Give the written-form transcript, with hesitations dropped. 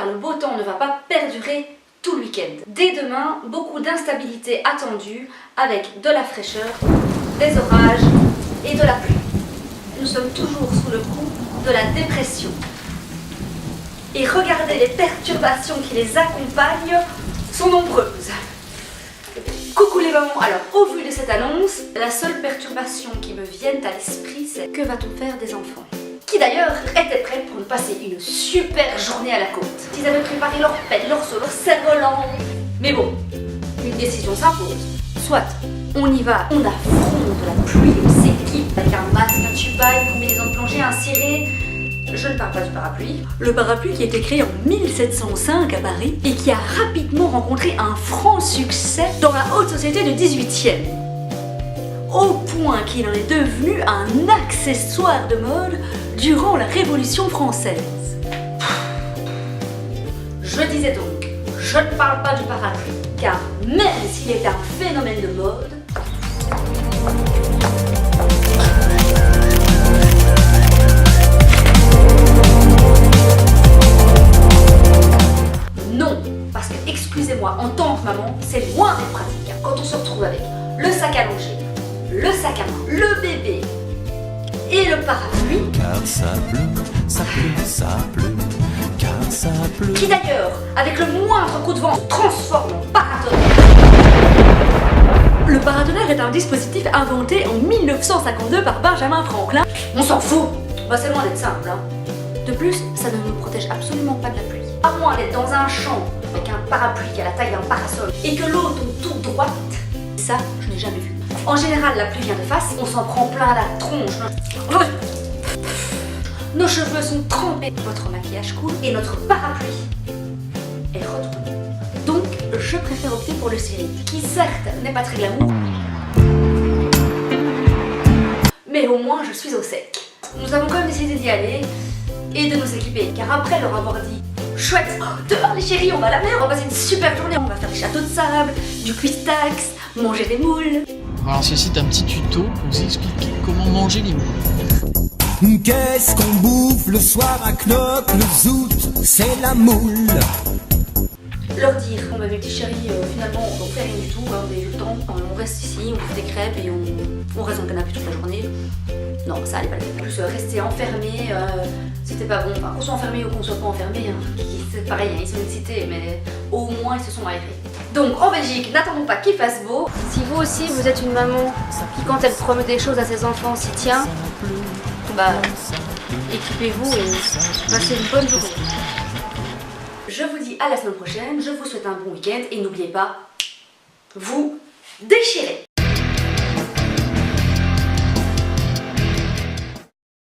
le beau temps ne va pas perdurer tout le week-end. Dès demain, beaucoup d'instabilité attendue avec de la fraîcheur, des orages et de la pluie. Nous sommes toujours sous le coup de la dépression. Et regardez, les perturbations qui les accompagnent sont nombreuses. Coucou les mamans, alors au vu de cette annonce, la seule perturbation qui me vienne à l'esprit, c'est que va-t-on faire des enfants? Qui d'ailleurs étaient prêts pour nous passer une super journée à la côte. Ils avaient préparé leur pelle, leur seau, leur cerf-volant. Mais bon, une décision s'impose. Soit on y va, on affronte la pluie, on s'équipe avec un masque, un tuba, une combinaison de plongée, un ciré. Je ne parle pas du parapluie. Le parapluie qui a été créé en 1705 à Paris et qui a rapidement rencontré un franc succès dans la haute société du 18e. Au point qu'il en est devenu un accessoire de mode durant la Révolution française. Je disais donc, je ne parle pas du parapluie, car même s'il est un phénomène de mode, non, parce que, excusez-moi, en tant que maman, c'est loin d'être pratique. Quand on se retrouve avec le sac allongé, le sac à main, le bébé et le parapluie. Car ça pleut, ça pleut, ça pleut, car ça pleut. Qui d'ailleurs, avec le moindre coup de vent, se transforme en paratonnerre. Le paratonnerre est un dispositif inventé en 1952 par Benjamin Franklin. On s'en fout, bah, c'est loin d'être simple. Hein. De plus, ça ne nous protège absolument pas de la pluie. À moins d'être dans un champ avec un parapluie qui a la taille d'un parasol et que l'eau tombe toute droite, ça, je n'ai jamais vu. En général, la pluie vient de face, on s'en prend plein la tronche. Nos cheveux sont trempés, votre maquillage coule et notre parapluie est retourné. Donc, je préfère opter pour le ciré, qui certes n'est pas très glamour, mais au moins je suis au sec. Nous avons quand même décidé d'y aller et de nous équiper, car après leur avoir dit chouette, dehors les chéris, on va à la mer, on va passer une super journée, on va faire des châteaux de sable, du cuistax, manger des moules. Alors ceci est un petit tuto pour vous expliquer comment manger les moules. Qu'est-ce qu'on bouffe le soir à Knock, le zout, c'est la moule. Leur dire, bon bah mes petits chéris, finalement on fait rien du tout, hein, on a eu le temps, on reste ici, on fait des crêpes et on reste dans le canapé toute la journée. Non, ça allait pas le faire. En plus, rester enfermé, c'était pas bon. Enfin, qu'on soit enfermé ou qu'on soit pas enfermé, hein, c'est pareil, hein, ils sont excités, mais au moins ils se sont aérés. Donc en Belgique, n'attendons pas qu'il fasse beau. Si vous aussi vous êtes une maman qui quand elle promet des choses à ses enfants s'y tient, bah équipez-vous et passez une bonne journée. Je vous dis à la semaine prochaine, je vous souhaite un bon week-end et n'oubliez pas, vous déchirez.